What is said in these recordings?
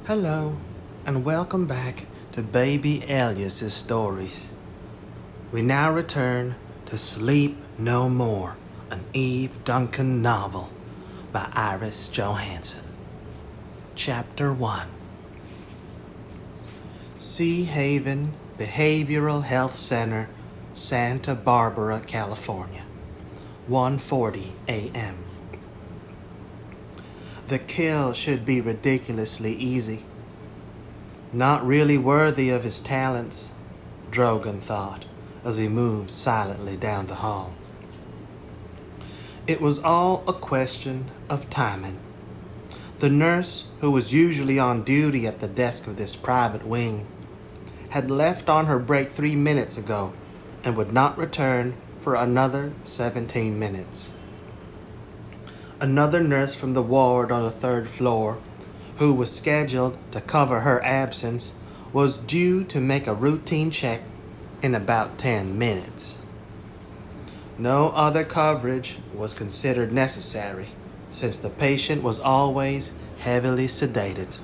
Hello, and welcome back to Baby Elias's stories. We now return to Sleep No More, an Eve Duncan novel by Iris Johansen. Chapter 1. Sea Haven Behavioral Health Center, Santa Barbara, California, 1:40 a.m. The kill should be ridiculously easy. Not really worthy of his talents, Drogan thought as he moved silently down the hall. It was all a question of timing. The nurse, who was usually on duty at the desk of this private wing, had left on her break 3 minutes ago and would not return for another 17 minutes. Another nurse from the ward on the 3rd floor, who was scheduled to cover her absence, was due to make a routine check in about 10 minutes. No other coverage was considered necessary, since the patient was always heavily sedated.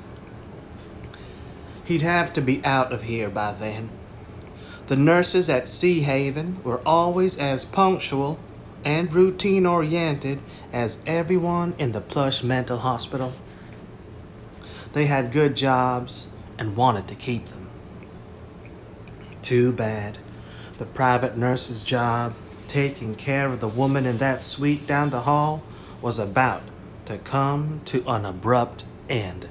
He'd have to be out of here by then. The nurses at Sea Haven were always as punctual and routine-oriented as everyone in the plush mental hospital. They had good jobs and wanted to keep them. Too bad. The private nurse's job, taking care of the woman in that suite down the hall, was about to come to an abrupt end.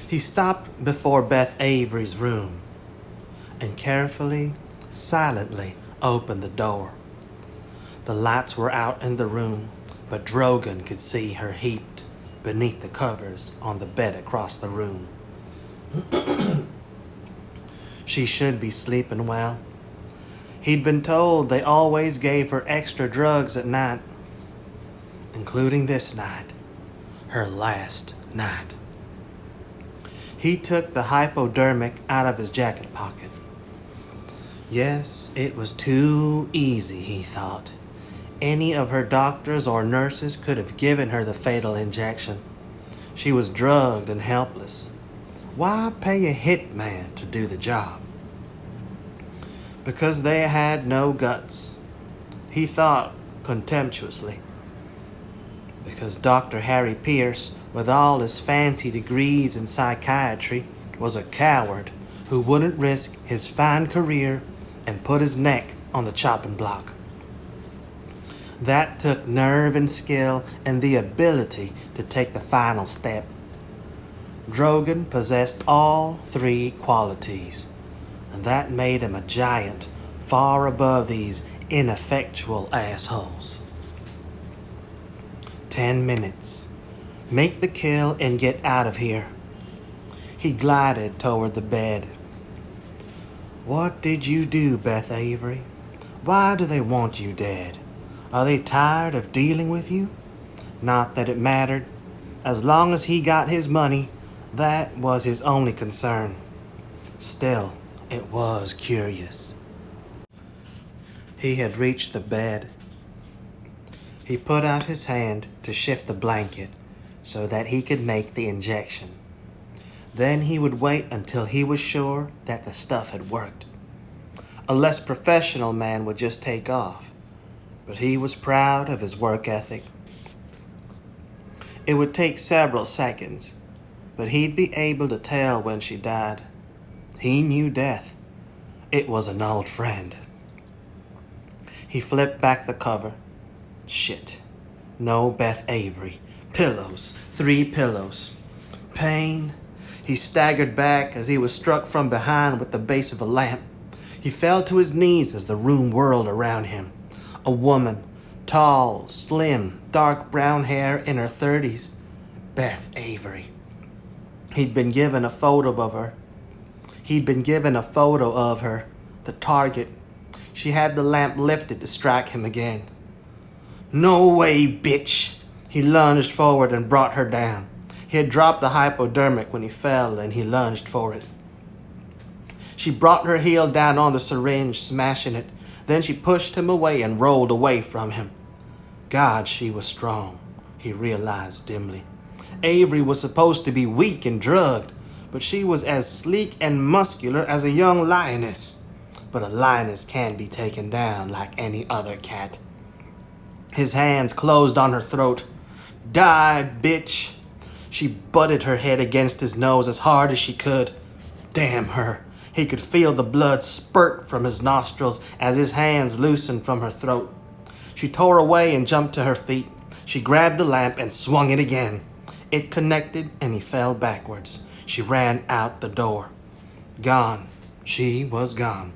He stopped before Beth Avery's room and carefully, silently opened the door. The lights were out in the room, but Drogan could see her heaped beneath the covers on the bed across the room. She should be sleeping well. He'd been told they always gave her extra drugs at night, including this night, her last night. He took the hypodermic out of his jacket pocket. Yes, it was too easy, he thought. Any of her doctors or nurses could have given her the fatal injection. She was drugged and helpless. Why pay a hitman to do the job? Because they had no guts, he thought contemptuously. Because Dr. Harry Pierce, with all his fancy degrees in psychiatry, was a coward who wouldn't risk his fine career and put his neck on the chopping block. That took nerve and skill and the ability to take the final step. Drogan possessed all 3 qualities, and that made him a giant far above these ineffectual assholes. 10 minutes. Make the kill and get out of here. He glided toward the bed. What did you do, Beth Avery? Why do they want you dead? Are they tired of dealing with you? Not that it mattered. As long as he got his money, that was his only concern. Still, it was curious. He had reached the bed. He put out his hand to shift the blanket so that he could make the injection. Then he would wait until he was sure that the stuff had worked. A less professional man would just take off, but he was proud of his work ethic. It would take several seconds, but he'd be able to tell when she died. He knew death. It was an old friend. He flipped back the cover. Shit. No Beth Avery. Pillows. 3 pillows. Pain. He staggered back as he was struck from behind with the base of a lamp. He fell to his knees as the room whirled around him. A woman, tall, slim, dark brown hair, in her 30s. Beth Avery. He'd been given a photo of her, the target. She had the lamp lifted to strike him again. No way, bitch! He lunged forward and brought her down. He had dropped the hypodermic when he fell, and he lunged for it. She brought her heel down on the syringe, smashing it. Then she pushed him away and rolled away from him. God, she was strong, he realized dimly. Avery was supposed to be weak and drugged, but she was as sleek and muscular as a young lioness. But a lioness can be taken down like any other cat. His hands closed on her throat. Die, bitch. She butted her head against his nose as hard as she could. Damn her. He could feel the blood spurt from his nostrils as his hands loosened from her throat. She tore away and jumped to her feet. She grabbed the lamp and swung it again. It connected and he fell backwards. She ran out the door. Gone. She was gone.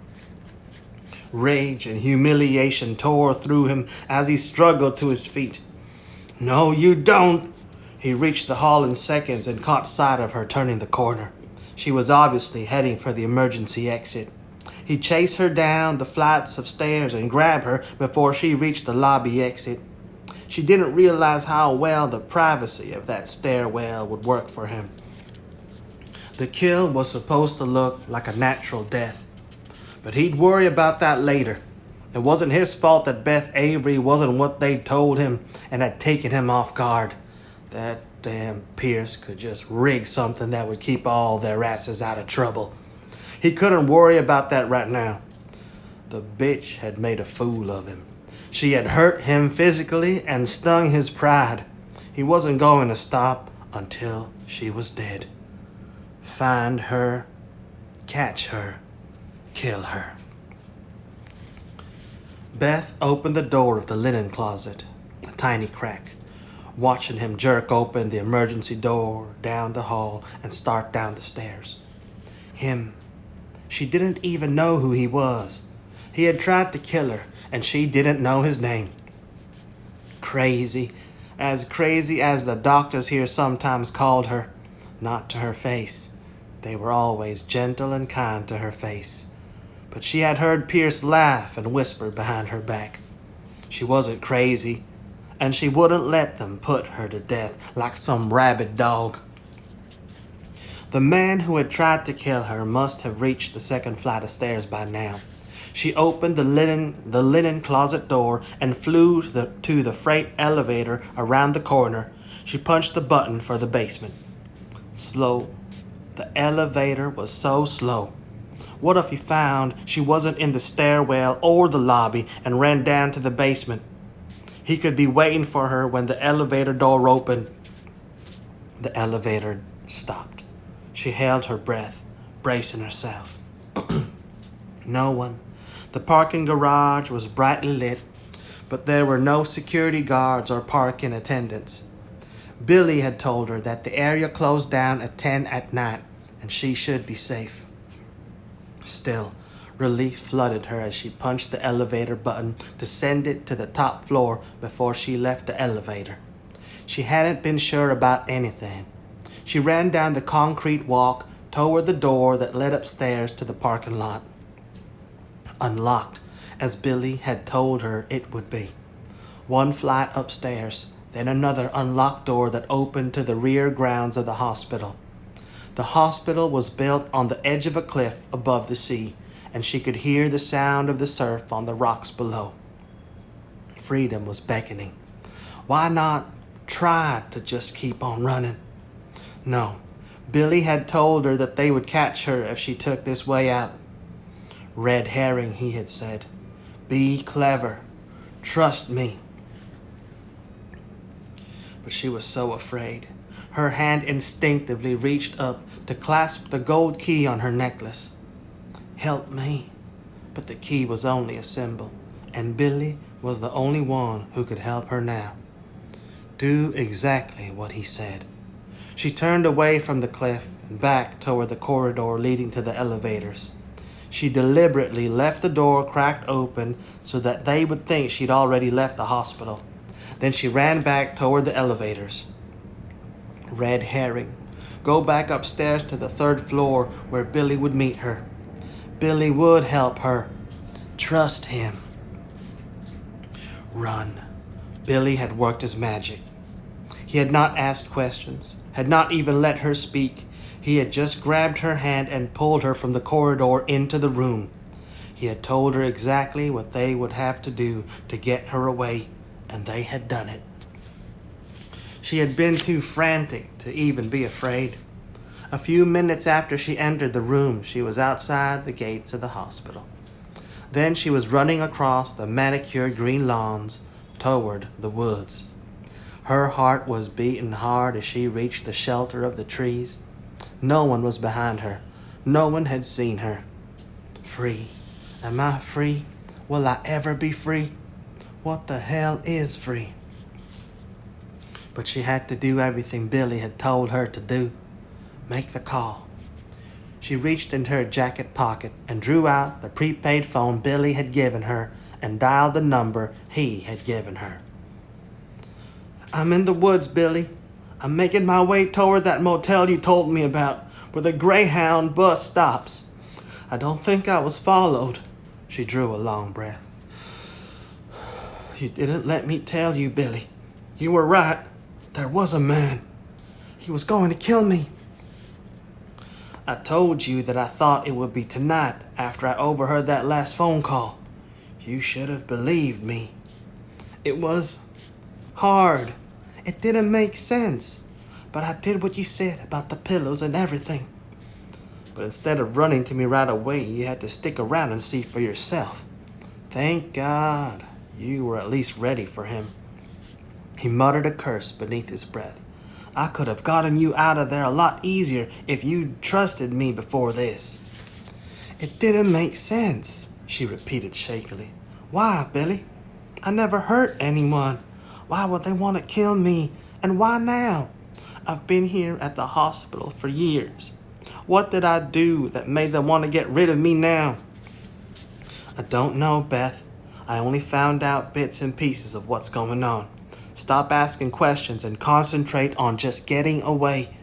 Rage and humiliation tore through him as he struggled to his feet. No, you don't. He reached the hall in seconds and caught sight of her turning the corner. She was obviously heading for the emergency exit. He chased her down the flights of stairs and grabbed her before she reached the lobby exit. She didn't realize how well the privacy of that stairwell would work for him. The kill was supposed to look like a natural death, but he'd worry about that later. It wasn't his fault that Beth Avery wasn't what they told him and had taken him off guard. That damn Pierce could just rig something that would keep all their asses out of trouble. He couldn't worry about that right now. The bitch had made a fool of him. She had hurt him physically and stung his pride. He wasn't going to stop until she was dead. Find her, catch her, kill her. Beth opened the door of the linen closet, a tiny crack, watching him jerk open the emergency door down the hall and start down the stairs. Him. She didn't even know who he was. He had tried to kill her, and she didn't know his name. Crazy as the doctors here sometimes called her. Not to her face. They were always gentle and kind to her face. But she had heard Pierce laugh and whisper behind her back. She wasn't crazy, and she wouldn't let them put her to death like some rabid dog. The man who had tried to kill her must have reached the second flight of stairs by now. She opened the linen closet door and flew to the freight elevator around the corner. She punched the button for the basement. Slow. The elevator was so slow. What if he found she wasn't in the stairwell or the lobby and ran down to the basement? He could be waiting for her when the elevator door opened. The elevator stopped. She held her breath, bracing herself. No one. The parking garage was brightly lit, but there were no security guards or parking attendants. Billy had told her that the area closed down at 10 at night, and she should be safe. Still, relief flooded her as she punched the elevator button to send it to the top floor before she left the elevator. She hadn't been sure about anything. She ran down the concrete walk toward the door that led upstairs to the parking lot. Unlocked, as Billy had told her it would be. One flight upstairs, then another unlocked door that opened to the rear grounds of the hospital. The hospital was built on the edge of a cliff above the sea, and she could hear the sound of the surf on the rocks below. Freedom was beckoning. Why not try to just keep on running? No, Billy had told her that they would catch her if she took this way out. Red herring, he had said. Be clever. Trust me. But she was so afraid. Her hand instinctively reached up to clasp the gold key on her necklace. Help me. But the key was only a symbol, and Billy was the only one who could help her now. Do exactly what he said. She turned away from the cliff and back toward the corridor leading to the elevators. She deliberately left the door cracked open so that they would think she'd already left the hospital. Then she ran back toward the elevators. Red herring. Go back upstairs to the third floor where Billy would meet her. Billy would help her. Trust him. Run. Billy had worked his magic. He had not asked questions, had not even let her speak. He had just grabbed her hand and pulled her from the corridor into the room. He had told her exactly what they would have to do to get her away, and they had done it. She had been too frantic to even be afraid. A few minutes after she entered the room, she was outside the gates of the hospital. Then she was running across the manicured green lawns toward the woods. Her heart was beating hard as she reached the shelter of the trees. No one was behind her. No one had seen her. Free. Am I free? Will I ever be free? What the hell is free? But she had to do everything Billy had told her to do. Make the call. She reached into her jacket pocket and drew out the prepaid phone Billy had given her and dialed the number he had given her. I'm in the woods, Billy. I'm making my way toward that motel you told me about, where the Greyhound bus stops. I don't think I was followed. She drew a long breath. You didn't let me tell you, Billy. You were right. There was a man. He was going to kill me. I told you that I thought it would be tonight after I overheard that last phone call. You should have believed me. It was hard. It didn't make sense. But I did what you said about the pillows and everything. But instead of running to me right away, you had to stick around and see for yourself. Thank God you were at least ready for him. He muttered a curse beneath his breath. I could have gotten you out of there a lot easier if you'd trusted me before this. It didn't make sense, she repeated shakily. Why, Billy? I never hurt anyone. Why would they want to kill me? And why now? I've been here at the hospital for years. What did I do that made them want to get rid of me now? I don't know, Beth. I only found out bits and pieces of what's going on. Stop asking questions and concentrate on just getting away.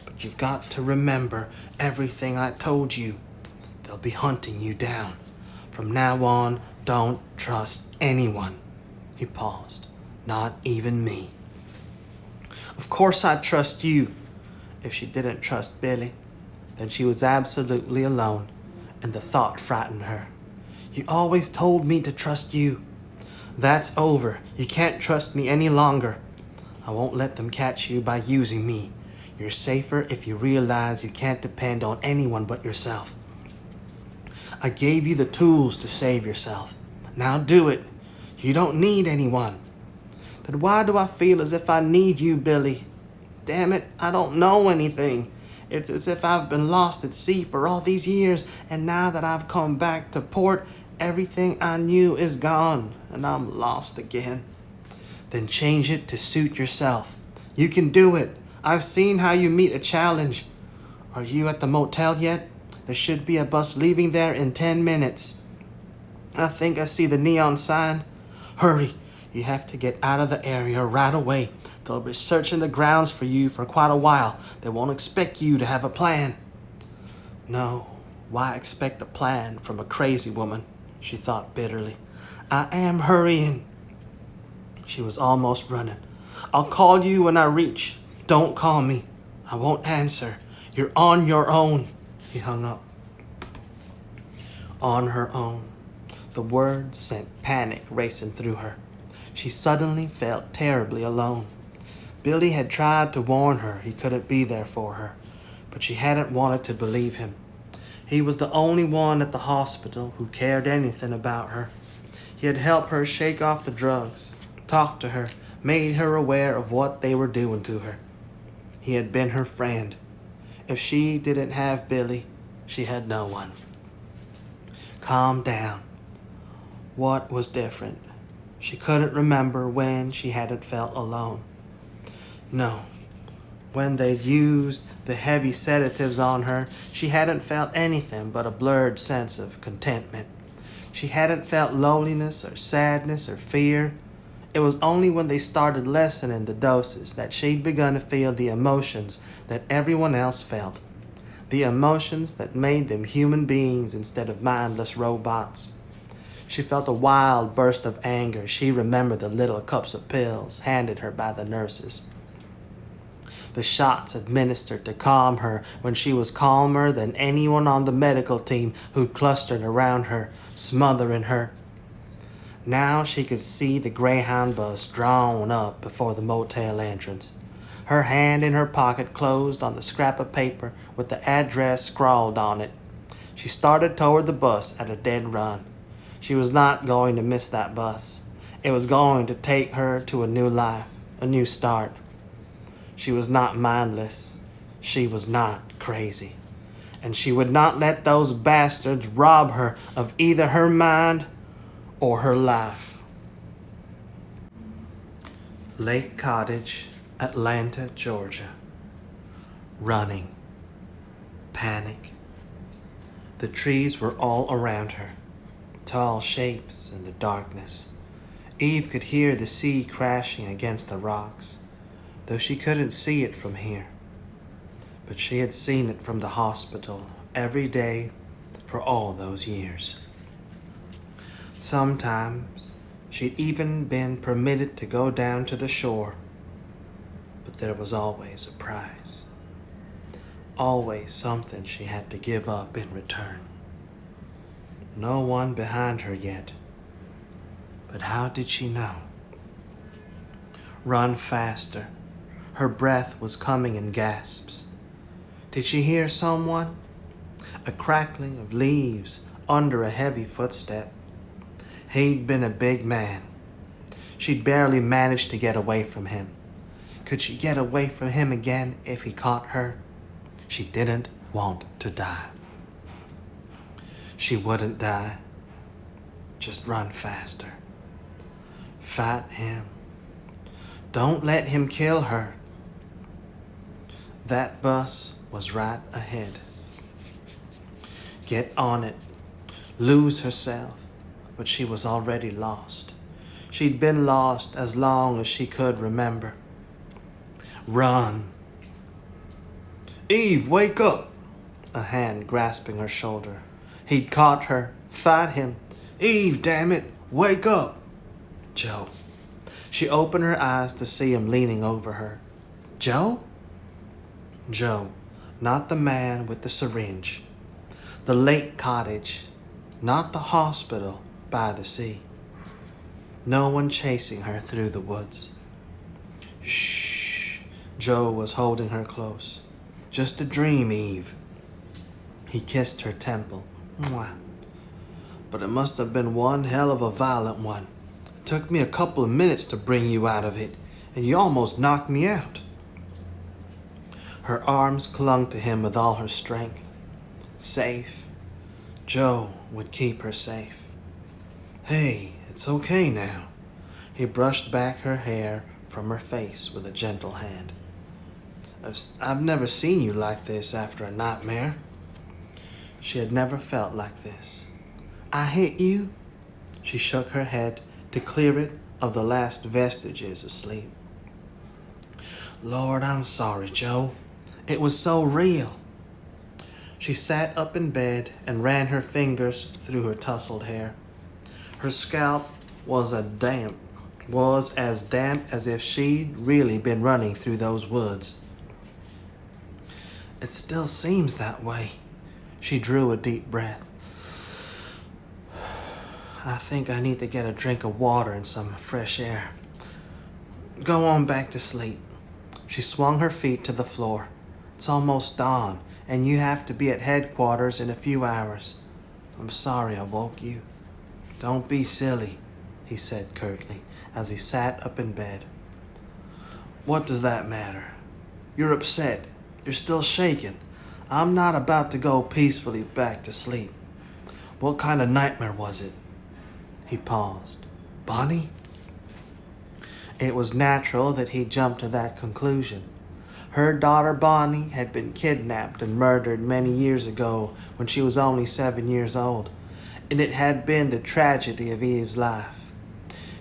But you've got to remember everything I told you. They'll be hunting you down. From now on, don't trust anyone. He paused. Not even me. Of course I'd trust you. If she didn't trust Billy, then she was absolutely alone, and the thought frightened her. You always told me to trust you. That's over. You can't trust me any longer. I won't let them catch you by using me. You're safer if you realize you can't depend on anyone but yourself. I gave you the tools to save yourself. Now do it. You don't need anyone. Then why do I feel as if I need you, Billy? Damn it, I don't know anything. It's as if I've been lost at sea for all these years, and now that I've come back to port, everything I knew is gone, and I'm lost again. Then change it to suit yourself. You can do it. I've seen how you meet a challenge. Are you at the motel yet? There should be a bus leaving there in 10 minutes. I think I see the neon sign. Hurry. You have to get out of the area right away. They'll be searching the grounds for you for quite a while. They won't expect you to have a plan. No, why expect a plan from a crazy woman? She thought bitterly. I am hurrying. She was almost running. I'll call you when I reach. Don't call me. I won't answer. You're on your own. He hung up. On her own. The word sent panic racing through her. She suddenly felt terribly alone. Billy had tried to warn her he couldn't be there for her, but she hadn't wanted to believe him. He was the only one at the hospital who cared anything about her. He had helped her shake off the drugs, talked to her, made her aware of what they were doing to her. He had been her friend. If she didn't have Billy, she had no one. Calm down. What was different? She couldn't remember when she hadn't felt alone. No. When they'd used the heavy sedatives on her, she hadn't felt anything but a blurred sense of contentment. She hadn't felt loneliness or sadness or fear. It was only when they started lessening the doses that she'd begun to feel the emotions that everyone else felt. The emotions that made them human beings instead of mindless robots. She felt a wild burst of anger. She remembered the little cups of pills handed her by the nurses. The shots administered to calm her when she was calmer than anyone on the medical team who clustered around her, smothering her. Now she could see the Greyhound bus drawn up before the motel entrance. Her hand in her pocket closed on the scrap of paper with the address scrawled on it. She started toward the bus at a dead run. She was not going to miss that bus. It was going to take her to a new life, a new start. She was not mindless. She was not crazy. And she would not let those bastards rob her of either her mind or her life. Lake Cottage, Atlanta, Georgia. Running. Panic. The trees were all around her, tall shapes in the darkness. Eve could hear the sea crashing against the rocks, though she couldn't see it from here. But she had seen it from the hospital every day for all those years. Sometimes she'd even been permitted to go down to the shore, but there was always a price. Always something she had to give up in return. No one behind her yet, but how did she know? Run faster. Her breath was coming in gasps. Did she hear someone? A crackling of leaves under a heavy footstep. He'd been a big man. She'd barely managed to get away from him. Could she get away from him again if he caught her? She didn't want to die. She wouldn't die. Just run faster. Fight him. Don't let him kill her. That bus was right ahead. Get on it. Lose herself. But she was already lost. She'd been lost as long as she could remember. Run. Eve, wake up! A hand grasping her shoulder. He'd caught her. Fight him. Eve, damn it, wake up! Joe. She opened her eyes to see him leaning over her. Joe? Joe, not the man with the syringe. The lake cottage, not the hospital by the sea. No one chasing her through the woods. Shh. Joe was holding her close. Just a dream, Eve. He kissed her temple. Mwah. But it must have been one hell of a violent one. It took me a couple of minutes to bring you out of it, and you almost knocked me out. Her arms clung to him with all her strength. Safe. Joe would keep her safe. Hey, it's okay now. He brushed back her hair from her face with a gentle hand. I've never seen you like this after a nightmare. She had never felt like this. I hit you? She shook her head to clear it of the last vestiges of sleep. Lord, I'm sorry, Joe. It was so real. She sat up in bed and ran her fingers through her tousled hair. Her scalp was as damp as if she'd really been running through those woods. It still seems that way. She drew a deep breath. I think I need to get a drink of water and some fresh air. Go on back to sleep. She swung her feet to the floor. It's almost dawn, and you have to be at headquarters in a few hours. I'm sorry I woke you. Don't be silly, he said curtly as he sat up in bed. What does that matter? You're upset. You're still shaking. I'm not about to go peacefully back to sleep. What kind of nightmare was it? He paused. Bonnie? It was natural that he jumped to that conclusion. Her daughter Bonnie had been kidnapped and murdered many years ago when she was only 7 years old, and it had been the tragedy of Eve's life.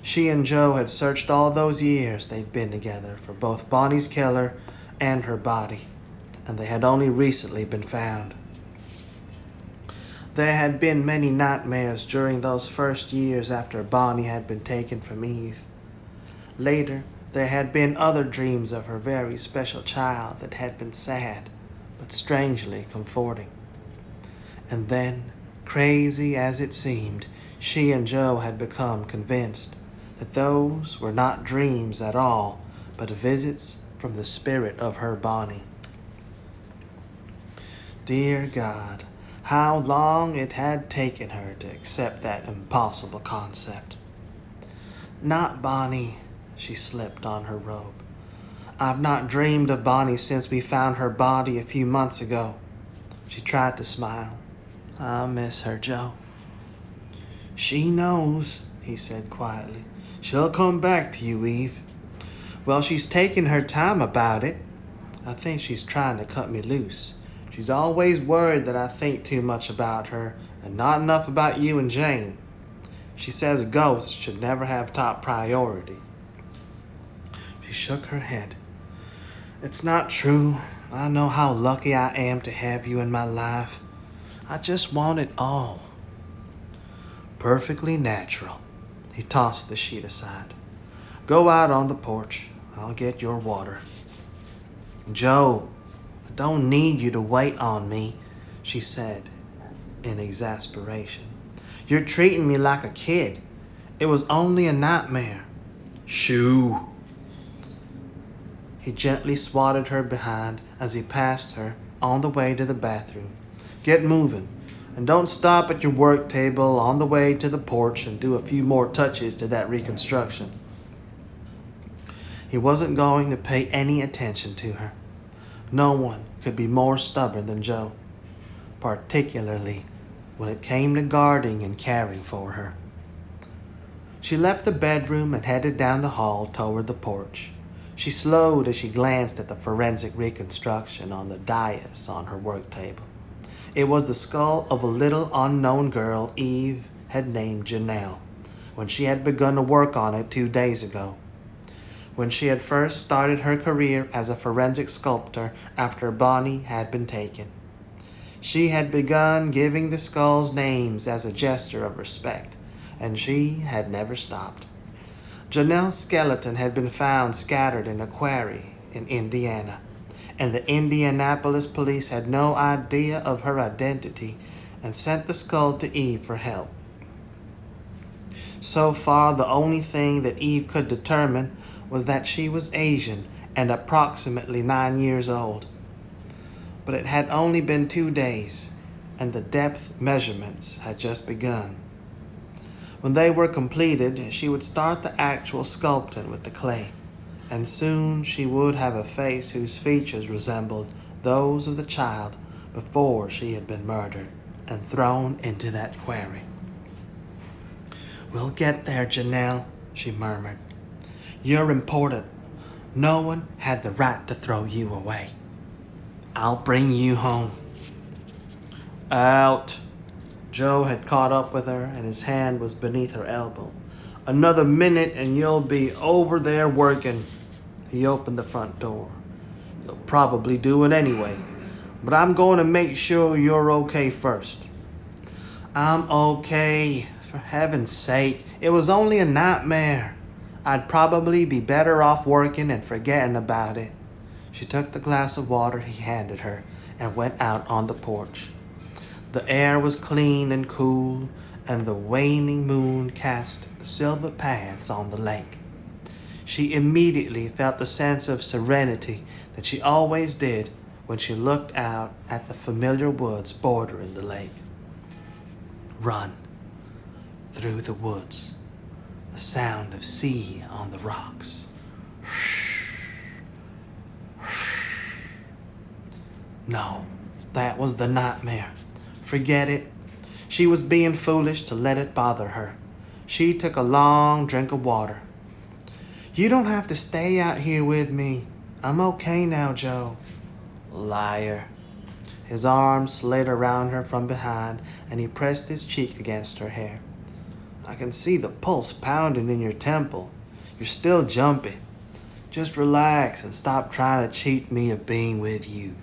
She and Joe had searched all those years they'd been together for both Bonnie's killer and her body, and they had only recently been found. There had been many nightmares during those first years after Bonnie had been taken from Eve. Later, there had been other dreams of her very special child that had been sad, but strangely comforting. And then, crazy as it seemed, she and Joe had become convinced that those were not dreams at all, but visits from the spirit of her Bonnie. Dear God, how long it had taken her to accept that impossible concept. Not Bonnie, she slipped on her robe. I've not dreamed of Bonnie since we found her body a few months ago. She tried to smile. I miss her, Joe. She knows, he said quietly. She'll come back to you, Eve. Well, she's taking her time about it. I think she's trying to cut me loose. She's always worried that I think too much about her and not enough about you and Jane. She says ghosts should never have top priority. She shook her head. It's not true. I know how lucky I am to have you in my life. I just want it all. Perfectly natural. He tossed the sheet aside. Go out on the porch. I'll get your water. Joe, I don't need you to wait on me, she said in exasperation. You're treating me like a kid. It was only a nightmare. Shoo. He gently swatted her behind as he passed her on the way to the bathroom. Get moving, and don't stop at your work table on the way to the porch and do a few more touches to that reconstruction. He wasn't going to pay any attention to her. No one could be more stubborn than Joe, particularly when it came to guarding and caring for her. She left the bedroom and headed down the hall toward the porch. She slowed as she glanced at the forensic reconstruction on the dais on her work table. It was the skull of a little unknown girl Eve had named Janelle when she had begun to work on it 2 days ago. When she had first started her career as a forensic sculptor after Bonnie had been taken. She had begun giving the skulls names as a gesture of respect, and she had never stopped. Janelle's skeleton had been found scattered in a quarry in Indiana, and the Indianapolis police had no idea of her identity and sent the skull to Eve for help. So far, the only thing that Eve could determine was that she was Asian and approximately 9 years old. But it had only been 2 days, and the depth measurements had just begun. When they were completed, she would start the actual sculpting with the clay, and soon she would have a face whose features resembled those of the child before she had been murdered and thrown into that quarry. We'll get there, Janelle, she murmured. You're important. No one had the right to throw you away. I'll bring you home. Out. Joe had caught up with her, and his hand was beneath her elbow. Another minute and you'll be over there working. He opened the front door. You'll probably do it anyway, but I'm going to make sure you're okay first. I'm okay, for heaven's sake. It was only a nightmare. I'd probably be better off working and forgetting about it. She took the glass of water he handed her and went out on the porch. The air was clean and cool, and the waning moon cast silver paths on the lake. She immediately felt the sense of serenity that she always did when she looked out at the familiar woods bordering the lake. Run through the woods, the sound of sea on the rocks. No, that was the nightmare. Forget it. She was being foolish to let it bother her. She took a long drink of water. You don't have to stay out here with me. I'm okay now, Joe. Liar. His arm slid around her from behind, and he pressed his cheek against her hair. I can see the pulse pounding in your temple. You're still jumpy. Just relax and stop trying to cheat me of being with you.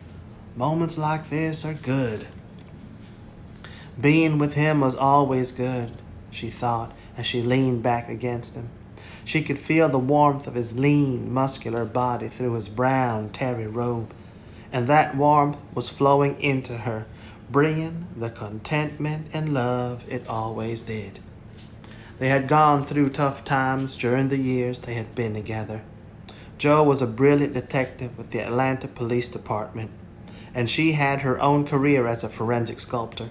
Moments like this are good. Being with him was always good, she thought, as she leaned back against him. She could feel the warmth of his lean, muscular body through his brown terry robe, and that warmth was flowing into her, bringing the contentment and love it always did. They had gone through tough times during the years they had been together, Jo was a brilliant detective with the Atlanta Police Department, and she had her own career as a forensic sculptor.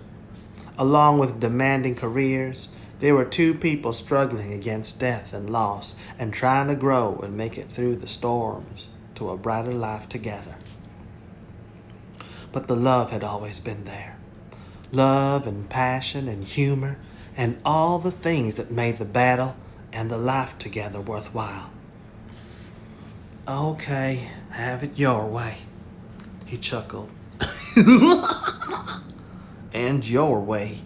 Along with demanding careers, they were two people struggling against death and loss and trying to grow and make it through the storms to a brighter life together. But the love had always been there. Love and passion and humor and all the things that made the battle and the life together worthwhile. Okay, have it your way, he chuckled. And your way,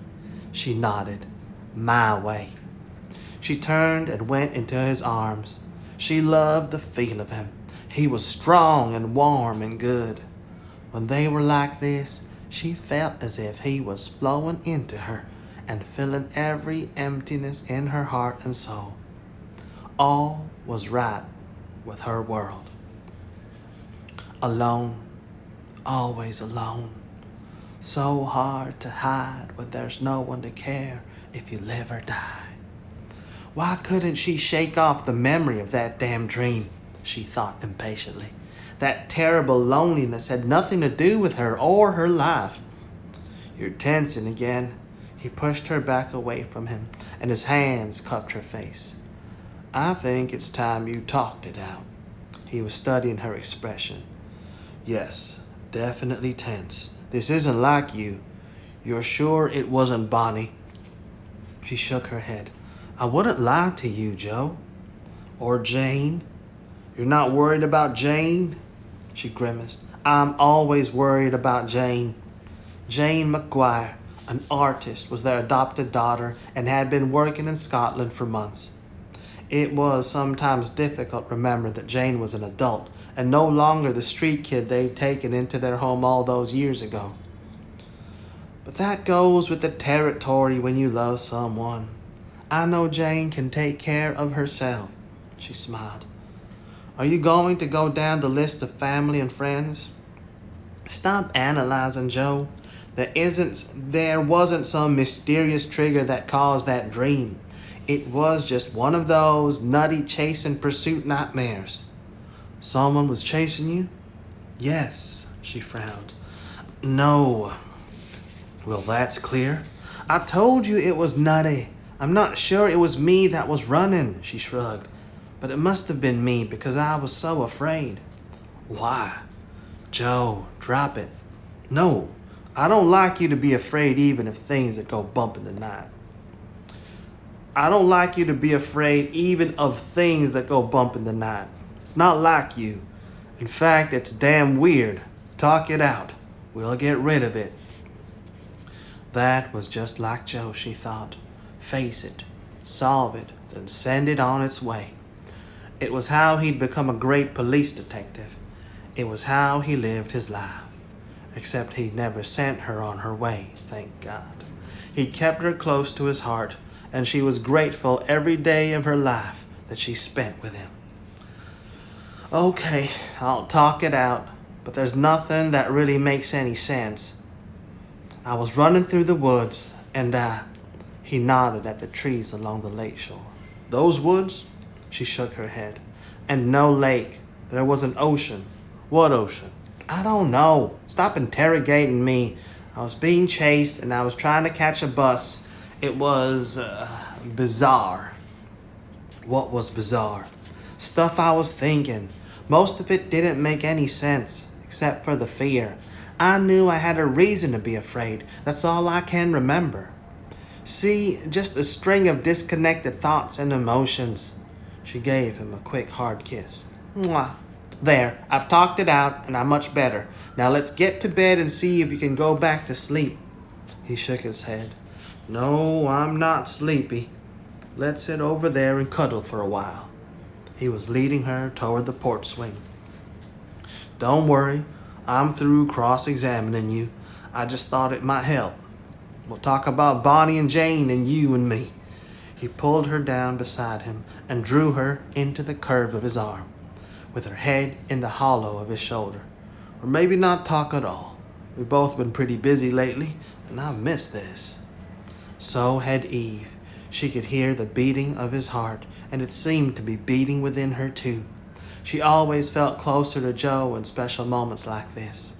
she nodded. My way. She turned and went into his arms. She loved the feel of him. He was strong and warm and good. When they were like this, she felt as if he was flowing into her and filling every emptiness in her heart and soul. All was right with her world. Alone, always alone. So hard to hide when there's no one to care if you live or die. Why couldn't she shake off the memory of that damn dream? She thought impatiently. That terrible loneliness had nothing to do with her or her life. You're tensing again. He pushed her back away from him, and his hands cupped her face. I think it's time you talked it out. He was studying her expression. Yes, definitely tense. This isn't like you. You're sure it wasn't Bonnie? She shook her head. I wouldn't lie to you, Jo. Or Jane. You're not worried about Jane? She grimaced. I'm always worried about Jane. Jane McGuire, an artist, was their adopted daughter and had been working in Scotland for months. It was sometimes difficult to remember that Jane was an adult and no longer the street kid they'd taken into their home all those years ago. But that goes with the territory when you love someone. I know Jane can take care of herself, she smiled. Are you going to go down the list of family and friends? Stop analyzing, Jo. There wasn't some mysterious trigger that caused that dream. It was just one of those nutty chase and pursuit nightmares. Someone was chasing you? Yes, she frowned. No. Well, that's clear. I told you it was nutty. I'm not sure it was me that was running, she shrugged. But it must have been me because I was so afraid. Why? Jo, drop it. No, I don't like you to be afraid even of things that go bump in the night. I don't like you to be afraid even of things that go bump in the night. It's not like you. In fact, it's damn weird. Talk it out. We'll get rid of it. That was just like Jo, she thought. Face it, solve it, then send it on its way. It was how he'd become a great police detective. It was how he lived his life. Except he never sent her on her way, thank God. He kept her close to his heart, and she was grateful every day of her life that she spent with him. Okay, I'll talk it out, but there's nothing that really makes any sense. I was running through the woods, and he nodded at the trees along the lake shore. Those woods? She shook her head. And no lake. There was an ocean. What ocean? I don't know. Stop interrogating me. I was being chased, and I was trying to catch a bus. It was bizarre. What was bizarre? Stuff I was thinking. Most of it didn't make any sense, except for the fear. I knew I had a reason to be afraid. That's all I can remember. See, just a string of disconnected thoughts and emotions. She gave him a quick, hard kiss. Mwah. There, I've talked it out, and I'm much better. Now let's get to bed and see if you can go back to sleep. He shook his head. No, I'm not sleepy. Let's sit over there and cuddle for a while. He was leading her toward the porch swing. Don't worry, I'm through cross-examining you. I just thought it might help. We'll talk about Bonnie and Jane and you and me. He pulled her down beside him and drew her into the curve of his arm, with her head in the hollow of his shoulder. Or maybe not talk at all. We've both been pretty busy lately, and I've missed this. So had Eve. She could hear the beating of his heart, and it seemed to be beating within her too. She always felt closer to Joe in special moments like this.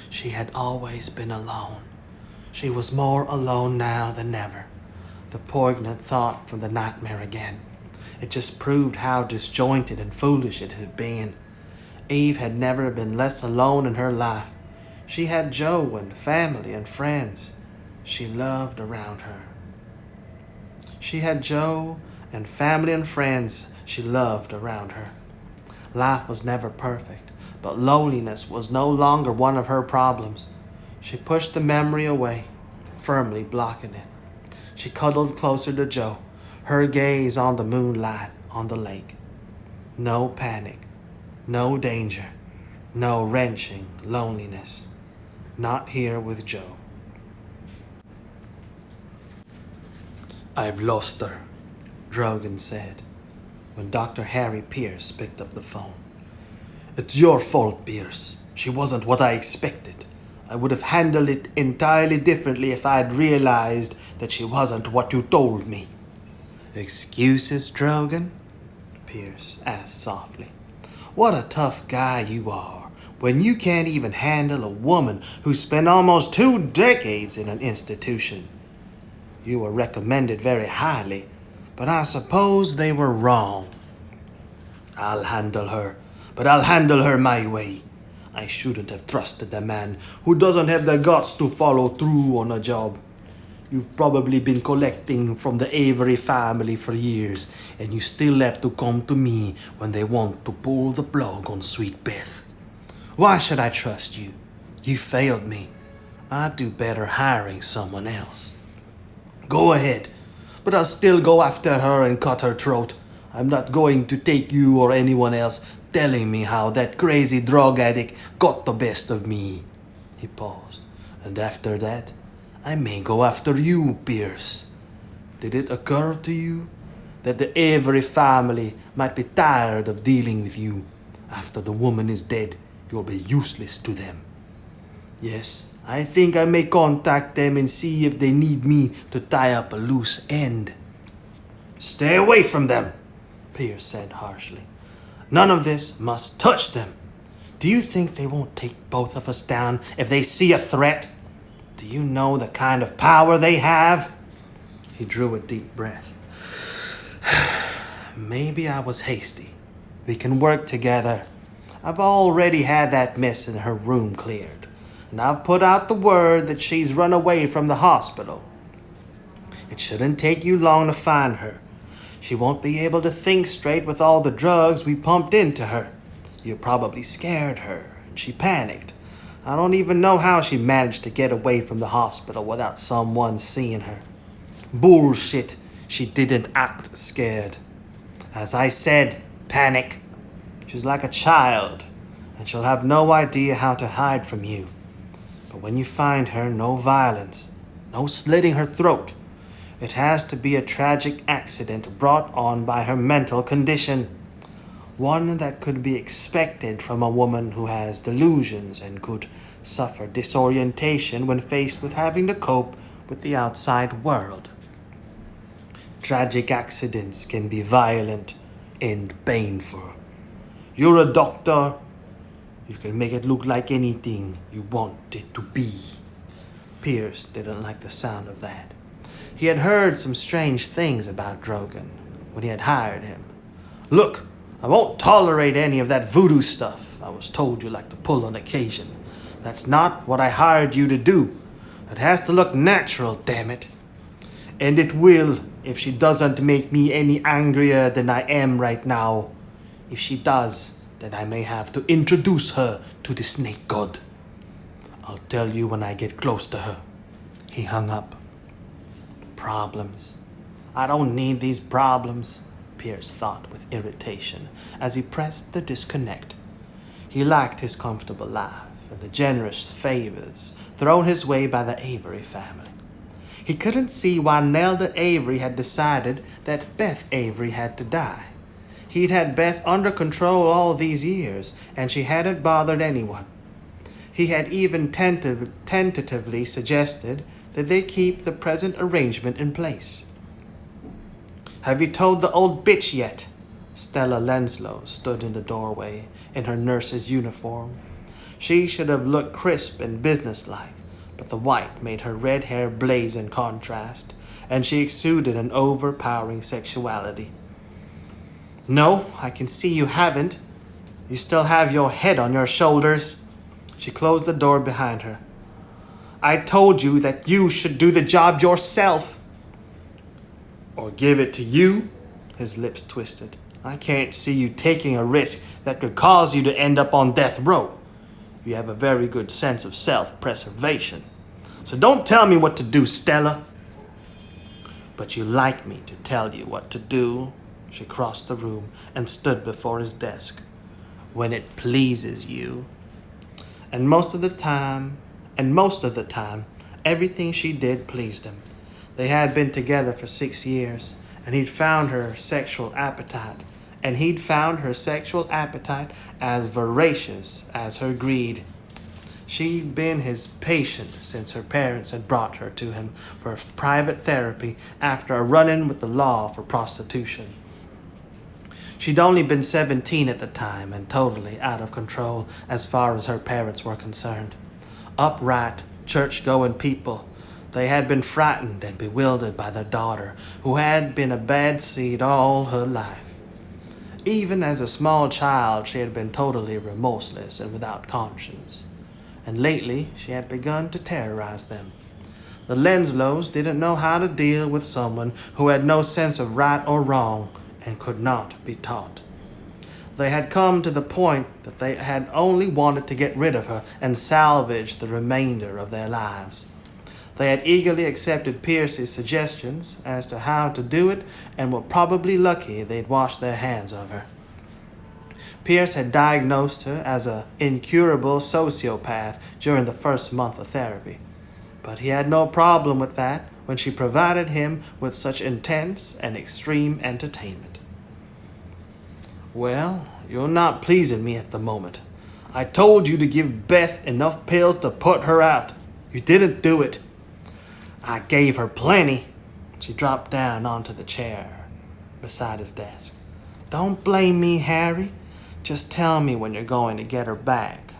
She had always been alone. She was more alone now than ever. The poignant thought from the nightmare again. It just proved how disjointed and foolish it had been. Eve had never been less alone in her life. She had Joe and family and friends she loved around her. She had Joe and family and friends she loved around her. Life was never perfect, but loneliness was no longer one of her problems. She pushed the memory away, firmly blocking it. She cuddled closer to Joe, her gaze on the moonlight on the lake. No panic, no danger, no wrenching loneliness. Not here with Joe. "I've lost her," Drogan said, when Dr. Harry Pierce picked up the phone. "It's your fault, Pierce. She wasn't what I expected. I would have handled it entirely differently if I'd realized that she wasn't what you told me." "Excuses, Drogan?" Pierce asked softly. "What a tough guy you are, when you can't even handle a woman who spent almost 2 decades in an institution. You were recommended very highly, but I suppose they were wrong." "I'll handle her, but I'll handle her my way. I shouldn't have trusted a man who doesn't have the guts to follow through on a job. You've probably been collecting from the Avery family for years, and you still have to come to me when they want to pull the plug on sweet Beth. Why should I trust you? You failed me. I'd do better hiring someone else." "Go ahead, but I'll still go after her and cut her throat. I'm not going to take you or anyone else telling me how that crazy drug addict got the best of me." He paused. "And after that, I may go after you, Pierce. Did it occur to you that the Avery family might be tired of dealing with you? After the woman is dead, you'll be useless to them. Yes, I think I may contact them and see if they need me to tie up a loose end." "Stay away from them," Pierce said harshly. "None of this must touch them. Do you think they won't take both of us down if they see a threat? Do you know the kind of power they have?" He drew a deep breath. "Maybe I was hasty. We can work together. I've already had that mess in her room cleared, and I've put out the word that she's run away from the hospital. It shouldn't take you long to find her. She won't be able to think straight with all the drugs we pumped into her. You probably scared her, and she panicked. I don't even know how she managed to get away from the hospital without someone seeing her. Bullshit, she didn't act scared. As I said, panic. She's like a child, and she'll have no idea how to hide from you. But when you find her, no violence, no slitting her throat. It has to be a tragic accident brought on by her mental condition. One that could be expected from a woman who has delusions and could suffer disorientation when faced with having to cope with the outside world. Tragic accidents can be violent and painful. You're a doctor. You can make it look like anything you want it to be." Pierce didn't like the sound of that. He had heard some strange things about Drogan when he had hired him. "Look, I won't tolerate any of that voodoo stuff I was told you like to pull on occasion. That's not what I hired you to do. It has to look natural, damn it. And it will if she doesn't make me any angrier than I am right now. If she does, then I may have to introduce her to the snake god. I'll tell you when I get close to her." He hung up. "Problems. I don't need these problems," Pierce thought with irritation as he pressed the disconnect. He liked his comfortable life and the generous favors thrown his way by the Avery family. He couldn't see why Nelda Avery had decided that Beth Avery had to die. He'd had Beth under control all these years, and she hadn't bothered anyone. He had even tentatively suggested that they keep the present arrangement in place. "Have you told the old bitch yet?" Stella Lenslow stood in the doorway in her nurse's uniform. She should have looked crisp and businesslike, but the white made her red hair blaze in contrast, and she exuded an overpowering sexuality. "No, I can see you haven't. You still have your head on your shoulders." She closed the door behind her. "I told you that you should do the job yourself." "Or give it to you?" His lips twisted. "I can't see you taking a risk that could cause you to end up on death row. You have a very good sense of self-preservation. So don't tell me what to do, Stella." "But you like me to tell you what to do." She crossed the room and stood before his desk. "When it pleases you." And most of the time, everything she did pleased him. They had been together for 6 years, and he'd found her sexual appetite as voracious as her greed. She'd been his patient since her parents had brought her to him for private therapy after a run-in with the law for prostitution. She'd only been 17 at the time and totally out of control as far as her parents were concerned. Upright, church-going people, they had been frightened and bewildered by their daughter, who had been a bad seed all her life. Even as a small child, she had been totally remorseless and without conscience. And lately, she had begun to terrorize them. The Lenslows didn't know how to deal with someone who had no sense of right or wrong and could not be taught. They had come to the point that they had only wanted to get rid of her and salvage the remainder of their lives. They had eagerly accepted Pierce's suggestions as to how to do it and were probably lucky they'd washed their hands of her. Pierce had diagnosed her as an incurable sociopath during the first month of therapy, but he had no problem with that when she provided him with such intense and extreme entertainment. "Well, you're not pleasing me at the moment. I told you to give Beth enough pills to put her out. You didn't do it." "I gave her plenty." She dropped down onto the chair beside his desk. "Don't blame me, Harry. Just tell me when you're going to get her back.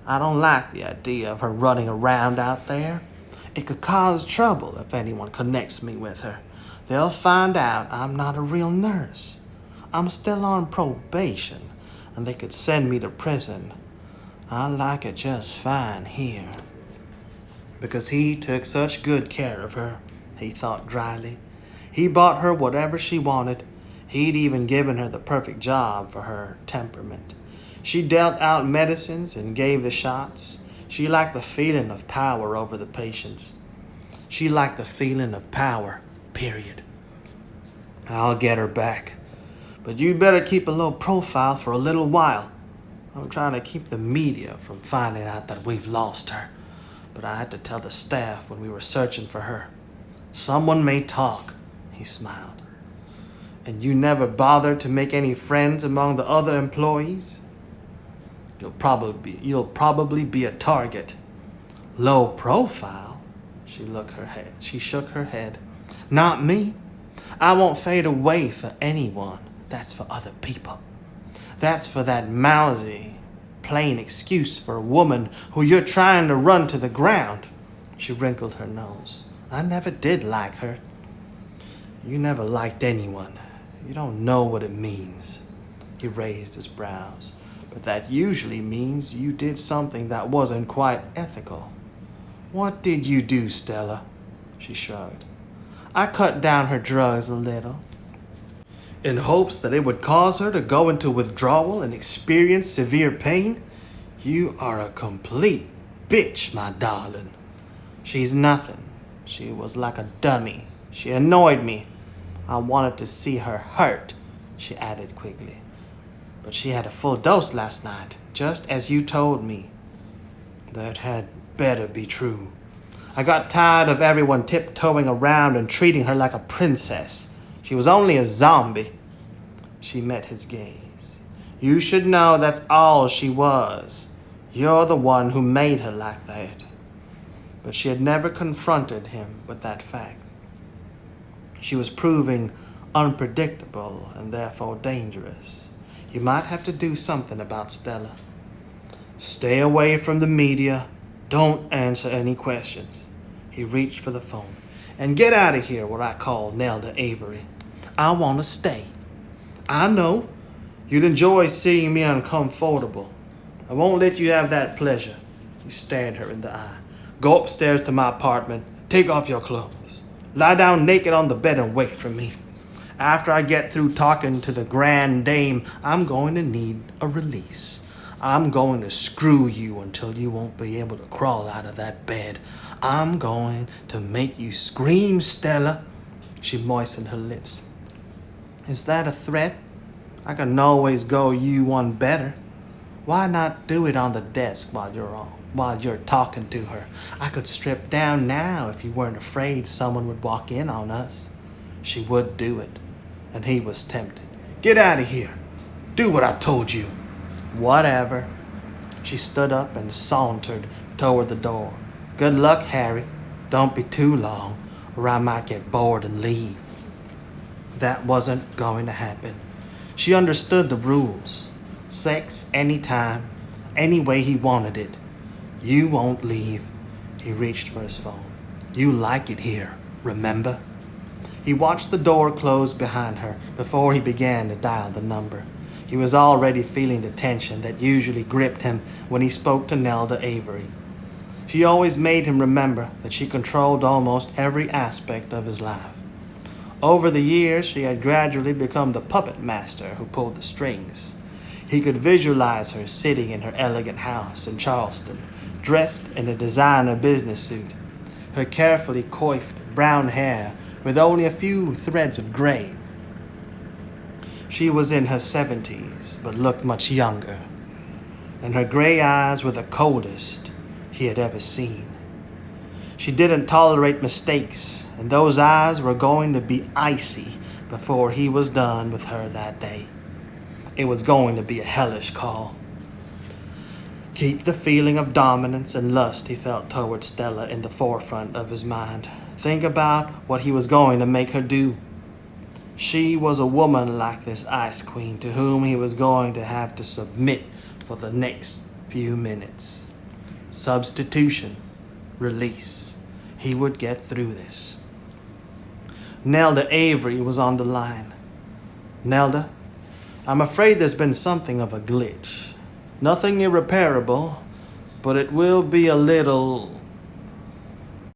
I don't like the idea of her running around out there. It could cause trouble if anyone connects me with her. They'll find out I'm not a real nurse. I'm still on probation, and they could send me to prison. I like it just fine here." Because he took such good care of her, he thought dryly. He bought her whatever she wanted. He'd even given her the perfect job for her temperament. She dealt out medicines and gave the shots. She liked the feeling of power over the patients. She liked the feeling of power, period. "I'll get her back. But you'd better keep a low profile for a little while. I'm trying to keep the media from finding out that we've lost her. But I had to tell the staff when we were searching for her. Someone may talk," he smiled. "And you never bothered to make any friends among the other employees? You'll probably be a target." "Low profile?" She shook her head. "Not me. I won't fade away for anyone. That's for other people. That's for that mousy, plain excuse for a woman who you're trying to run to the ground." She wrinkled her nose. "I never did like her." "You never liked anyone. You don't know what it means." He raised his brows. "But that usually means you did something that wasn't quite ethical." "What did you do, Stella?" She shrugged. "I cut down her drugs a little, in hopes that it would cause her to go into withdrawal and experience severe pain." "You are a complete bitch, my darling." "She's nothing. She was like a dummy. She annoyed me. I wanted to see her hurt," she added quickly. "But she had a full dose last night, just as you told me." "That had better be true. I got tired of everyone tiptoeing around and treating her like a princess. She was only a zombie." She met his gaze. "You should know that's all she was. You're the one who made her like that." But she had never confronted him with that fact. She was proving unpredictable and therefore dangerous. You might have to do something about Stella. Stay away from the media. Don't answer any questions. He reached for the phone. And get out of here, what I call Nelda Avery. I want to stay. I know. You'd enjoy seeing me uncomfortable. I won't let you have that pleasure. He stared her in the eye. Go upstairs to my apartment. Take off your clothes. Lie down naked on the bed and wait for me. After I get through talking to the grand dame, I'm going to need a release. I'm going to screw you until you won't be able to crawl out of that bed. I'm going to make you scream, Stella. She moistened her lips. Is that a threat? I can always go you one better. Why not do it on the desk while you're talking to her? I could strip down now if you weren't afraid someone would walk in on us. She would do it, and he was tempted. Get out of here. Do what I told you. Whatever. She stood up and sauntered toward the door. Good luck, Harry. Don't be too long, or I might get bored and leave. That wasn't going to happen. She understood the rules. Sex anytime, any way he wanted it. You won't leave. He reached for his phone. You like it here, remember? He watched the door close behind her before he began to dial the number. He was already feeling the tension that usually gripped him when he spoke to Nelda Avery. She always made him remember that she controlled almost every aspect of his life. Over the years, she had gradually become the puppet master who pulled the strings. He could visualize her sitting in her elegant house in Charleston, dressed in a designer business suit, her carefully coiffed brown hair with only a few threads of gray. She was in her 70s, but looked much younger, and her gray eyes were the coldest he had ever seen. She didn't tolerate mistakes, and those eyes were going to be icy before he was done with her that day. It was going to be a hellish call. Keep the feeling of dominance and lust he felt toward Stella in the forefront of his mind. Think about what he was going to make her do. She was a woman like this ice queen to whom he was going to have to submit for the next few minutes. Substitution. Release. He would get through this. Nelda Avery was on the line. Nelda, I'm afraid there's been something of a glitch. Nothing irreparable, but it will be a little